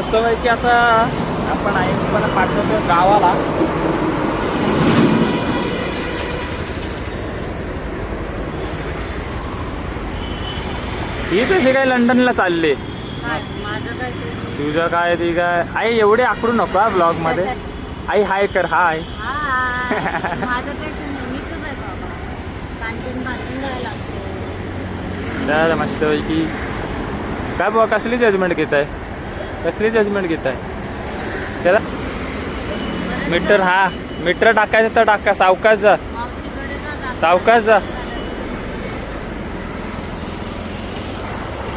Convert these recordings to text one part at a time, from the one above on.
मस्त पैकी आता आपण आई पण पाठवतो गावाला. ही कशी काय लंडनला चालले? तुझं काय ती काय आई एवढे आकडू नको हा ब्लॉग मध्ये. आई हाय कर. हाय. दादा मस्त पैकी काय बुवा कसली जजमेंट घेत आहे? कसली जजमेंट घेत आहे? चला मीटर हा मीटर टाकायचं तर टाका. सावकाश जा सावकाश जा.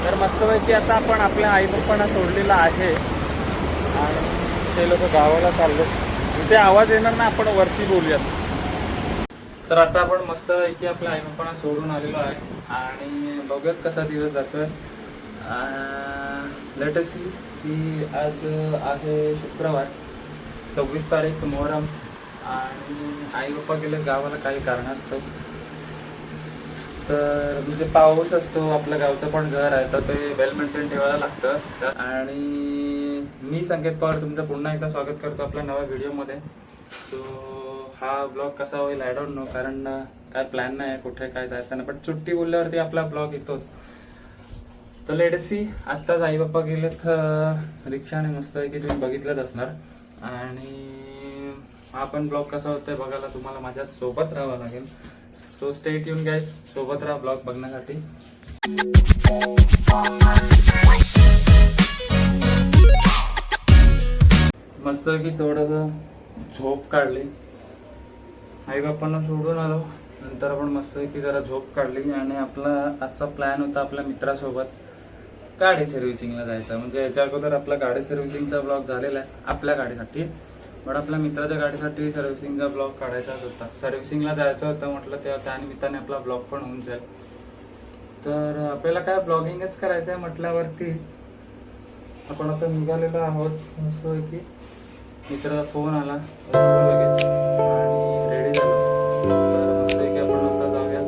तर मस्तपैकी आता आपण आपल्या आई पप्पांना सोडलेला आहे आणि ते लोक गावाला चाललो. तिथे आवाज येणार ना, आपण वरती बोलूयात. तर आता आपण मस्तपैकी आपल्या आई पप्पांना सोडून आलेलो आहे आणि बघूयात कसा दिवस जातोय. लेटेस्ट की आज आहे शुक्रवार 26 तारीख मोहरम आणि आई पप्पा गेले गावाला काही कारणास्तव. तर म्हणजे पाऊस असतो, आपल्या गावचं पण घर आहे तर ते वेल मेंटेन ठेवायला लागतं. आणि मी संकेत पवार तुमचं पुन्हा एकदा स्वागत करतो आपल्या नव्या व्हिडिओमध्ये. सो हा ब्लॉग कसा होईल आय डोंट नो, कारण काय प्लॅन नाही आहे कुठे काय जायचं नाही, पण सुट्टी बोलल्यावरती आपला ब्लॉग येतोच. तर लेट्स सी. आत्ताच आई बाप्पा गेलेत रिक्षाने मस्त आहे की तुम्ही बघितलंच असणार. आणि हा पण ब्लॉग कसा होतोय बघायला तुम्हाला माझ्या सोबत राहावं लागेल. सो स्टे ट्यून गाइस, सोबत राहा ब्लॉग बघण्यासाठी. मस्त की थोडंसं झोप काढली, आई बाप्पांना सोडून आलो, नंतर आपण मस्त की जरा झोप काढली आणि आपला आजचा प्लॅन होता आपल्या मित्रासोबत गाडी सर्व्हिसिंगला जायचा. म्हणजे याच्या अगोदर आपला गाडी सर्व्हिसिंगचा ब्लॉग झालेला आहे आपल्या गाडीसाठी, पण आपल्या मित्राच्या गाडीसाठी सर्व्हिसिंगचा ब्लॉग काढायचाच होता. सर्व्हिसिंगला जायचं होतं म्हटलं, तेव्हा त्यानिमित्ताने आपला ब्लॉग पण होऊन जाईल. तर आपल्याला काय ब्लॉगिंगच करायचं आहे म्हटल्यावरती आपण आता निघालेलो आहोत. मस्त की मित्राचा फोन आला लगेच आणि रेडी झालो. तर मस्त की आपण आता जाऊया.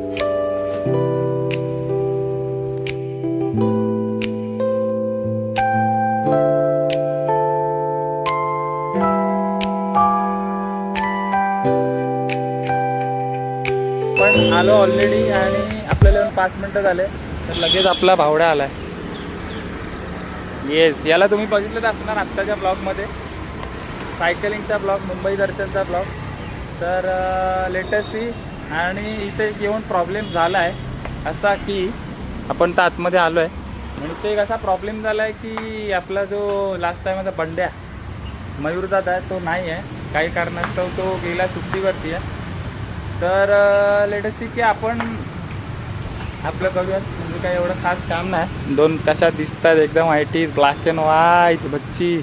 पण आलो ऑलरेडी आणि आपल्याला 5 मिनटं झाले तर लगेच आपला भावड्या आलाय. येस, याला तुम्ही बघितलंच असणार आत्ताच्या ब्लॉगमध्ये, सायकलिंगचा ब्लॉग, मुंबई दर्शनचा ब्लॉग. तर लेटेस्ट सी. आणि इथे येऊन प्रॉब्लेम झाला आहे असा की आपण तर आतमध्ये आलो आहे आणि ते एक असा प्रॉब्लेम झाला आहे की आपला जो लास्ट टाईमचा बंड्या मयूरदादा आहे तो नाही आहे, काही कारणास्तव तो गेला सुट्टीवरती आहे. तर लेटेस्ट सी की आपण आपलं करूयात. म्हणजे काही एवढं खास काम नाही. 2 कशा दिसतात एकदम IT ब्लॅक अँड व्हाईट बच्ची.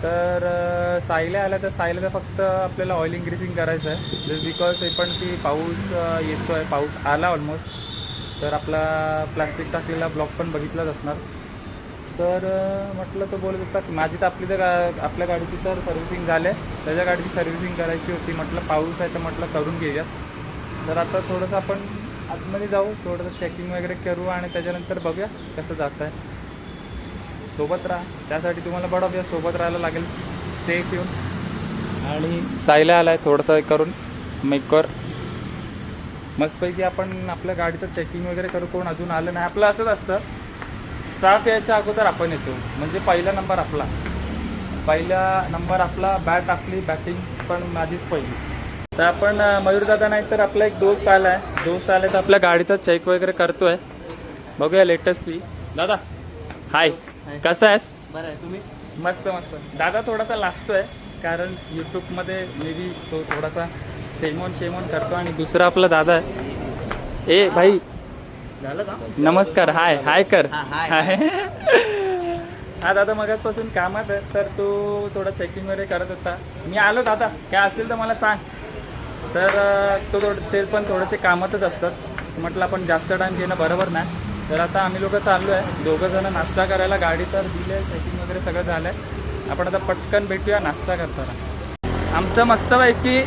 तर सायल्या आल्या तर सायल्याचं फक्त आपल्याला ऑइलिंग ग्रीसिंग करायचं आहे. जस्ट बिकॉज हे पण की पाऊस येतो आहे, पाऊस आला ऑलमोस्ट. तर आपला प्लास्टिक टाकलेला ब्लॉक पण बघितलाच असणार. तर म्हटलं तो बोलत होता की माझी तर आपल्या गाडीची तर सर्व्हिसिंग झाले, त्याच्या गाडीची सर्व्हिसिंग करायची होती. म्हटलं पाऊस आहे तर म्हटलं करून घेऊयात. तर आता थोडंसं आपण आतमध्ये जाऊ, थोडंसं चेकिंग वगैरे करू आणि त्याच्यानंतर बघूया कसं जात आहे. सोबत राहा, त्यासाठी तुम्हाला बडोबऱ्या सोबत राहायला लागेल. Stay tune. आणि सायला आला आहे थोडंसं करून मेकर मस्तपैकी आपण आपल्या गाडीचं चेकिंग वगैरे करू. कोण अजून आलं नाही. आपलं असंच असतं, स्टाफ यायच्या अगोदर आपण येतो, म्हणजे पहिला नंबर आपला बॅट, आपली बॅटिंग पण माझीच पहिली. तर आपण मयूरदादा नाही तर आपला एक दोस्त आला आहे तर आपल्या गाडीचा चेक वगैरे करतो आहे. बघूया लेटेस्ट सी. दादा हाय, कसं आहेस? बरं आहे, तुम्ही? मस्त मस्त. दादा थोडासा लाजतो आहे कारण यूट्यूबमध्ये मे बी तो थोडासा शेमोन करतो. आणि दुसरा आपला दादा आहे. ए भाई झालं का? नमस्कार. हाय कर. हाय. हा दादा मगाचपासून कामात आहे तर तो थोडा चेकिंग वगैरे करत होता. मी आलो दादा, काय असेल तर मला सांग. तर ते पण थोडेसे कामातच असतात. म्हटलं आपण जास्त टाईम घेणं बरोबर नाही. तर आता आम्ही लोक चाललो आहे 2 जण नाश्ता करायला. गाडी तर दिली आहे, चेकिंग वगैरे सगळं झालं आहे. आपण आता पटकन भेटूया नाश्ता करताना. आमचं मस्तपैकी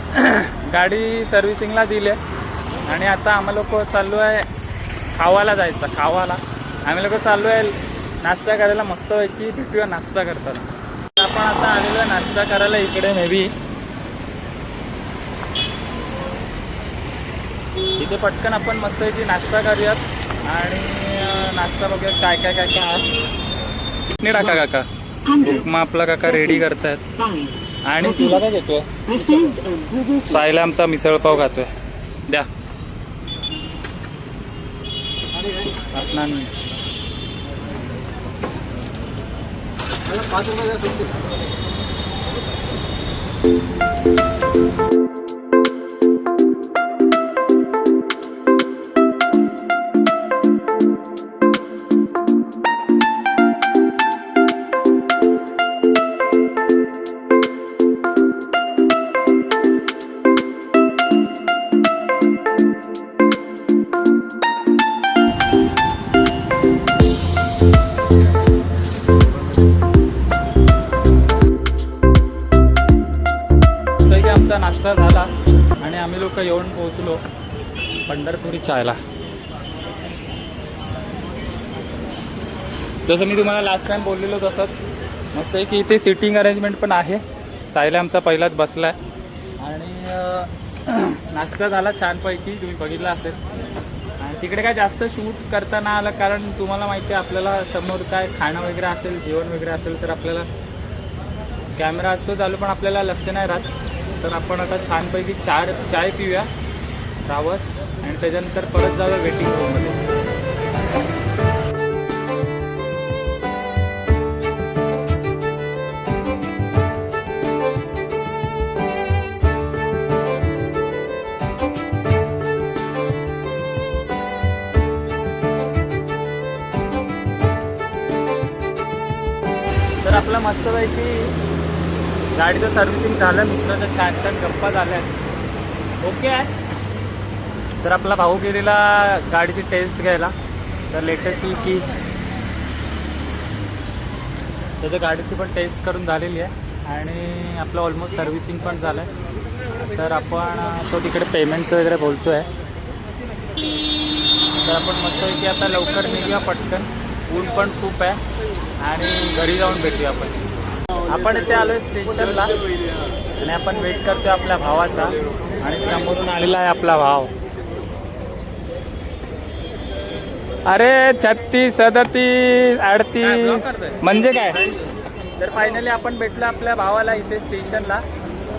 गाडी सर्व्हिसिंगला दिली आहे आणि आता आम्ही लोक चाललो आहे खावाला जायचं. खावाला आम्ही लोक चाललो आहे नाश्ता करायला मस्तपैकी भेटूया नाश्ता करताना. आपण आता आलेलो आहे नाश्ता करायला इकडे मे बी इथे पटकन आपण मस्तपैकी नाश्ता करूयात आणि नाश्ता बघूया काय काय काय काय चटणी टाका काका. उपमा आपला काका रेडी करतायत. आणि तुला काय देतोय? सायला आमचा मिसळपाव खातोय. द्या नाश्ता झाला आणि आम्ही लोक येऊन पोहोचलो पंढरपुरी चायला. जसं मी तुम्हाला लास्ट टाइम बोललेलो तसंच मस्त आहे की इथे सिटिंग अरेंजमेंट पण आहे. चायला आमचा पहिलाच बसला आहे आणि नाश्ता झाला छानपैकी, तुम्ही बघितला असेल. आणि तिकडे काय जास्त शूट करता नाही आलं कारण तुम्हाला माहिती आहे आपल्याला समोर काय खाणं वगैरे असेल, जेवण वगैरे असेल तर आपल्याला कॅमेरा असतो चालू पण आपल्याला लक्ष नाही राहत. तर आपण आता छानपैकी चाय पिऊया रावस आणि त्याच्यानंतर परत जाऊया वेटिंग रूममध्ये. तर आपला मस्तपैकी गाडीचं सर्व्हिसिंग झालं, मित्राचं छान छान गप्पा झाल्या ओके आहे. तर आपला भाऊ गेलेला गाडीची टेस्ट घ्यायला. तर लेटेस्ट ही की त्याच्या गाडीची पण टेस्ट करून झालेली आहे आणि आपलं ऑलमोस्ट सर्व्हिसिंग पण झालं आहे. तर आपण तो तिकडे पेमेंटचं वगैरे बोलतो आहे. तर आपण मस्तपैकी आता लवकर निघूया पटकन, ऊन पण खूप आहे आणि घरी जाऊन भेटूया आपण. आपण इथे आलो आहे स्टेशनला आणि आपण वेट करतोय आपल्या भावाचा आणि समोरून आलेला आहे आपला भाव. अरे 36, 37, 38 म्हणजे काय. तर फायनली आपण भेटलो आपल्या भावाला इथे स्टेशनला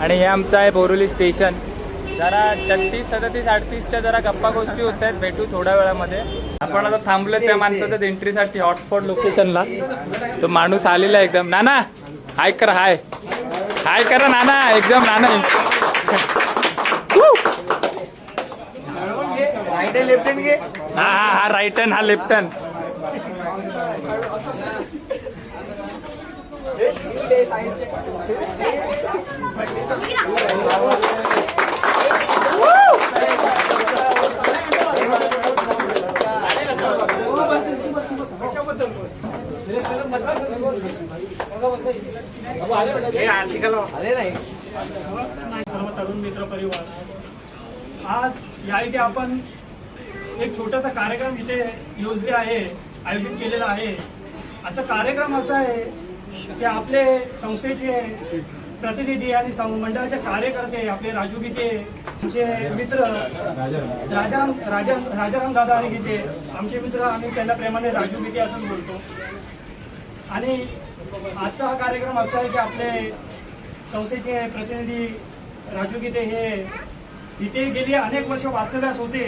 आणि हे आमचं आहे बोरिवली स्टेशन. जरा 36, 37, 38च्या जरा गप्पा गोष्टी होत आहेत. भेटू थोड्या वेळामध्ये. आपण आता थांबलो त्या माणसाच्या एंट्रीसाठी हॉटस्पॉट लोकेशनला. तो माणूस आलेला आहे एकदम. नाना हाय कर, हाय हाय करा नाना, एकदम नाना. राईट हँड लेफ्ट हँड घे. हा हा हा राईट हँड हा लेफ्ट हँड. सर्व तरुण मित्र परिवार, आज या इथे आपण एक छोटासा कार्यक्रम इथे योजले आहे, आयोजित केलेला आहे. आजचा कार्यक्रम असा आहे की आपले संस्थेचे प्रतिनिधी आणि मंडळाचे कार्यकर्ते, आपले राजू गीते, आमचे मित्र राजाराम दादा आणि गीते, आमचे मित्र, आम्ही त्यांना प्रेमाने राजू गीते असंच बोलतो. आणि आजचा हा कार्यक्रम असा आहे की आपले संस्थेचे प्रतिनिधी राजू गीते हे इथे गेली अनेक वर्ष वास्तव्यास होते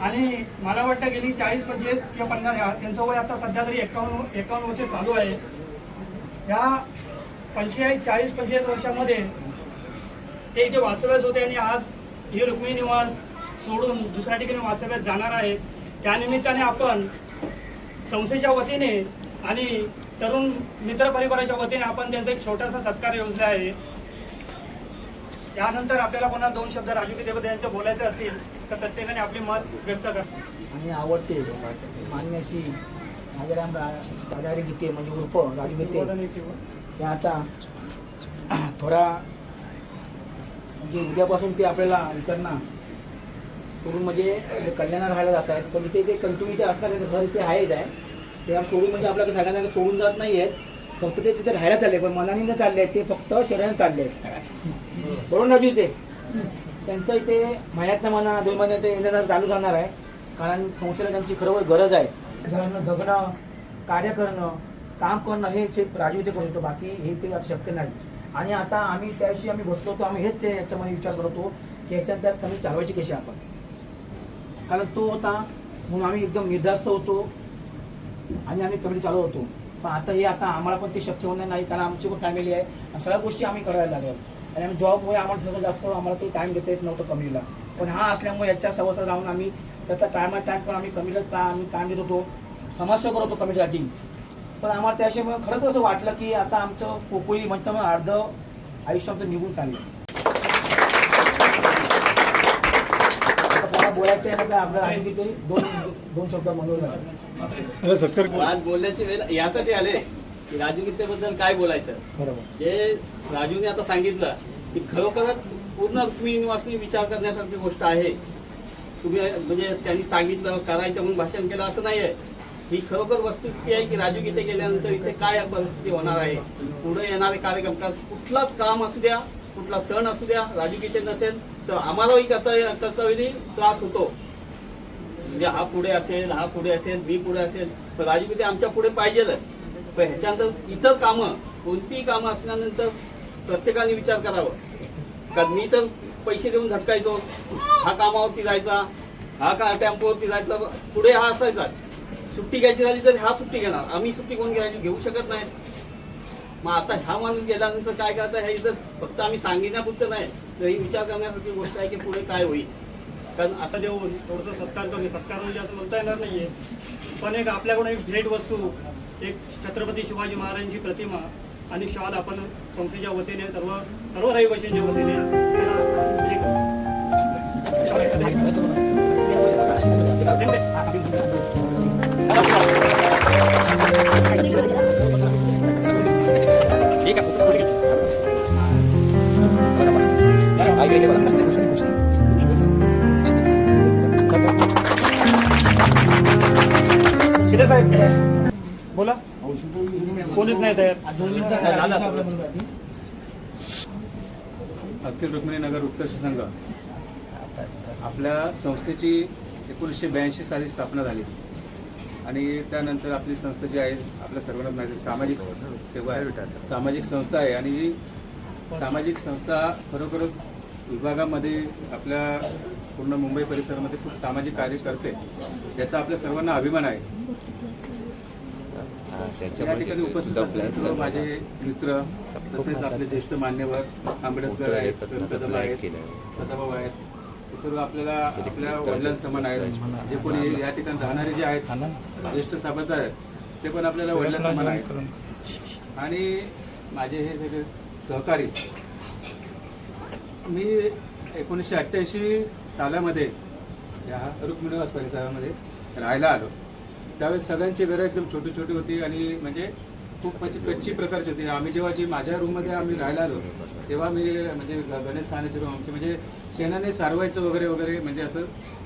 आणि मला वाटतं गेली 40, 25 किंवा 50, त्यांचं वय आता सध्या तरी 51 वर्ष चालू आहे. या 40-45 वर्षामध्ये ते इथे वास्तव्यास होते आणि आज हे रुक्मिणी निवास सोडून दुसऱ्या ठिकाणी वास्तव्यात जाणार आहेत. त्यानिमित्ताने आपण संस्थेच्या वतीने आणि तरुण मित्र परिवाराच्या वतीने आपण त्यांचा एक छोटासा सत्कार योजला आहे. यानंतर आपल्याला पुन्हा 2 शब्द राजू गीतेबद्दल यांच्या बोलायचे असतील तर प्रत्येकाने आपले मत व्यक्त करा. आणि आवडते मान्य अशी राजाराम दादा गीते म्हणजे उर्फ राजू गीते हे आता थोडा म्हणजे उद्यापासून ते आपल्याला विचारणा सोडून म्हणजे कल्याण राहायला जात आहेत. पण इथे ते कंटिन्यू इथे असणार, त्याचं घर इथे आहेच आहे. ते सोडून म्हणजे आपल्याला सगळ्यांना सोडून जात नाही आहेत, फक्त ते तिथे राहायला चालले, पण मनाने न चालले आहेत, ते फक्त शरीराने चालले आहेत. बरोबर राजू, इथे त्यांचं इथे महिन्यातनं म्हणा 2 महिन्यात येणं चालू राहणार आहे, कारण संस्थेला त्यांची खरोखर गरज आहे. जगणं, कार्य करणं, काम करणं हे राजू इथे करतो, बाकी हे ते शक्य नाही. आणि आता आम्ही त्याविषयी आम्ही बसलो होतो, आम्ही हेच ते याच्यामध्ये विचार करतो की याच्यात त्यात कमी चालवायची कशी आपण, कारण तो होता म्हणून आम्ही एकदम निर्धास्त होतो आणि आम्ही कमी चालू होतो. पण आता आम्हाला पण ते शक्य होणार नाही, कारण आमची पण फॅमिली आहे आणि सगळ्या गोष्टी आम्ही करायला लागलो. आणि आम्ही जॉबमुळे आम्हाला जास्त आम्हाला काही टाईम देता येत नव्हतं कमीला, पण हा असल्यामुळे याच्या सवसात राहून आम्ही त्याचा टाईम पण आम्ही कमीला आम्ही टाईम देत होतो, समस्या करत होतो कमीसाठी. पण आम्हाला त्याशिवाय खरंच असं वाटलं की आता आमचं पोपोळी म्हणतं मग अर्ध आयुष्य आमचं निघून चाललं. आता बोलायचं आहे ना, आपल्याला आणि किती दोन शब्द म्हणून आज बोलण्याची वेळ यासाठी आले की राजू गीतेबद्दल काय बोलायचं. बरोबर, जे राजूने आता सांगितलं की खरोखरच पूर्ण रुक्मिणी निवासनी विचार करण्यासारखी गोष्ट आहे. तुम्ही म्हणजे त्यांनी सांगितलं करायचं म्हणून भाषण केलं असं नाही आहे. ही खरोखर वस्तुस्थिती आहे की राजू गीते गेल्यानंतर इथे काय परिस्थिती होणार आहे. पुढे येणारे कार्यक्रम कुठलाच काम असू द्या, कुठला सण असू द्या, राजू गीते नसेल तर आम्हालाही कर्तव्याने त्रास होतो. म्हणजे हा पुढे असेल, मी पुढे असेल, पण राजू गीते आमच्या पुढे पाहिजेलच. पण ह्याच्यानंतर इतर कामं, कोणतीही कामं असल्यानंतर प्रत्येकाने विचार करावा. कारण मी तर पैसे देऊन झटकायचो, हा कामावरती जायचा, हा का टेम्पोवरती जायचा, पुढे हा असायचा. सुट्टी घ्यायची झाली तर हा सुट्टी घेणार, आम्ही सुट्टी कोण घेऊ शकत नाही. मग आता हा माणूस गेल्यानंतर काय करायचं हे जर फक्त आम्ही सांगितण्यापुरतं नाही, तर ही विचार करण्यासारखी गोष्ट आहे की पुढे काय होईल. कारण असं देऊन थोडंसं सत्कार म्हणजे असं म्हणता येणार नाहीये, पण एक आपल्याकडून एक भेट वस्तू, एक छत्रपती शिवाजी महाराजांची प्रतिमा आणि शॉल आपण संस्थेच्या वतीने सर्व रहिवाशांच्या वतीने शिदे साहेब बोला. कोणीच नाही तयार. अखिल रुक्मिणी नगर उत्कर्ष संघ आपल्या संस्थेची 1982 साली स्थापना झाली आणि त्यानंतर आपली संस्था जी आहे आपल्या सर्वांना माहिती सामाजिक सेवा आहे, सामाजिक संस्था आहे. आणि ही सामाजिक संस्था खरोखरच विभागामध्ये आपल्या पूर्ण मुंबई परिसरामध्ये खूप सामाजिक कार्य करते, याचा आपल्या सर्वांना अभिमान आहे. या ठिकाणी उपस्थित असलेले सर्व माझे मित्र, तसेच आपले ज्येष्ठ मान्यवर आंबेडकर आहेत, कदम आहेत, सदाभाऊ आहेत, हे सर्व आपल्याला आपल्या वडिलांसमान आहेत. जे कोणी या ठिकाणी राहणारे जे आहेत ज्येष्ठ साबत आहेत ते पण आपल्याला वडिलांसमान आहेत. आणि माझे हे सगळे सहकारी, मी 1988 सालामध्ये या रुक्मिणी निवास परिसरामध्ये राहायला आलो. त्यावेळेस सगळ्यांची घरं एकदम छोटी छोटी होती आणि म्हणजे खूप म्हणजे कच्ची प्रकारची होती. आम्ही जेव्हा माझ्या रूममध्ये आम्ही राहायला आलो तेव्हा मी म्हणजे गणेश सानेचे रूम आमचे म्हणजे शेणाने सारवायचं वगैरे वगैरे, म्हणजे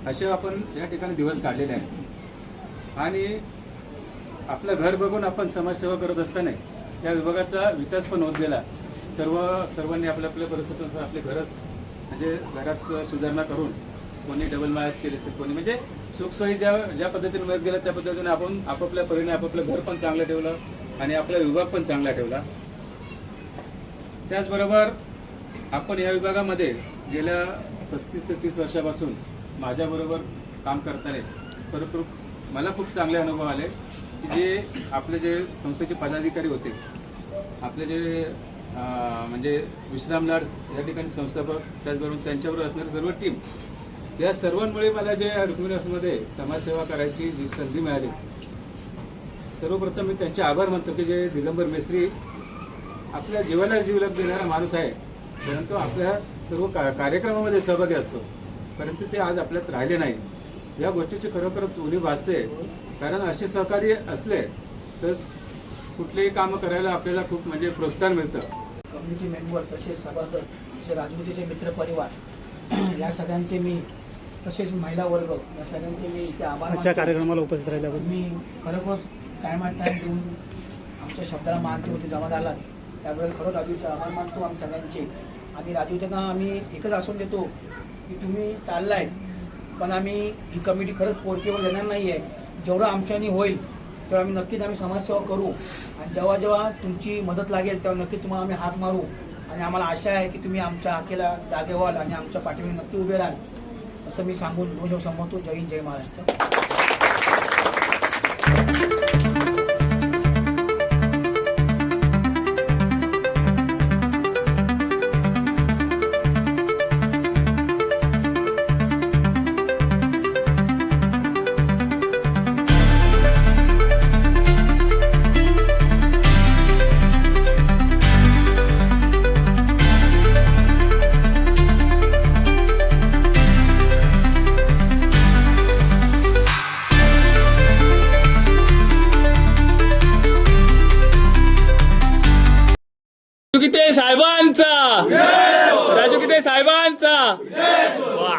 असे आपण या ठिकाणी दिवस काढलेले आहेत. आणि आपलं घर बघून आपण समाजसेवा करत असताना या विभागाचा विकास पण होत गेला. सर्वांनी आपल्या परिस्थितीनुसार आपले घरच म्हणजे घरात सुधारणा करून कोणी डबल माळ्याच केले असेल, कोणी म्हणजे सुखसोयी ज्या पद्धतीने मिळत गेल्या त्या पद्धतीने आपण आपापल्या परीने आपापलं घर पण चांगलं ठेवलं आणि आपला विभाग पण चांगला ठेवला. त्याचबरोबर आपण या विभागामध्ये गेल्या 35 ते 30 वर्षापासून माझ्याबरोबर काम करताना खरोखर मला खूप चांगले अनुभव आले की जे आपले जे संस्थेचे पदाधिकारी होते, आपले जे म्हणजे विश्रामलाड या ठिकाणी संस्थापक, त्याचबरोबर त्यांच्याबरोबर असणारी सर्व टीम, या सर्वांमुळे मला जे रुक्मिणी निवासमध्ये समाजसेवा करायची जी संधी मिळाली, सर्वप्रथम मी त्यांचे आभार मानतो की जे दिगंबर मेस्त्री आपल्या जीवाला जीव लाभ देणारा माणूस आहे, परंतु आपल्या सर्व कार्यक्रमामध्ये सहभागी असतो, परंतु ते आज आपल्यात राहिले नाही. या गोष्टीची खरोखरच उणीव भासते, कारण असे सहकार्य असले तर कुठलेही कामं करायला आपल्याला खूप म्हणजे प्रोत्साहन मिळतं. कम्युनिटी मेंबर, तसेच सभासद, तसे राजगुरूचे मित्रपरिवार या सगळ्यांचे मी, तसेच महिला वर्ग या सगळ्यांचे मी इथे आभार मानतो. कार्यक्रमाला उपस्थित राहिल्याबद्दल मी खरोखर टायमात टाईम देऊन आमच्या शब्दाला मान ठेवते जमा झाला त्याबद्दल खरं राजूचा आभार मानतो आम्ही सगळ्यांचे. आणि राजूच्या आम्ही एकच आसून देतो की तुम्ही चाललाय पण आम्ही ही कमिटी खरंच पोरकेवर देणार नाही आहे. जेवढं आमच्यानी होईल तेव्हा आम्ही नक्कीच आम्ही समाजसेवा करू आणि जेव्हा जेव्हा तुमची मदत लागेल तेव्हा नक्कीच तुम्हाला आम्ही हात मारू. आणि आम्हाला आशा आहे की तुम्ही आमच्या हाकेला जागे व्हाल आणि आमच्या पाठीमागे नक्की उभे राहाल असं मी सांगून 2 शब्द संपवतो. जय हिंद, जय महाराष्ट्र. राजू गीते साहेबांचा, राजू गीते साहेबांचा. वा.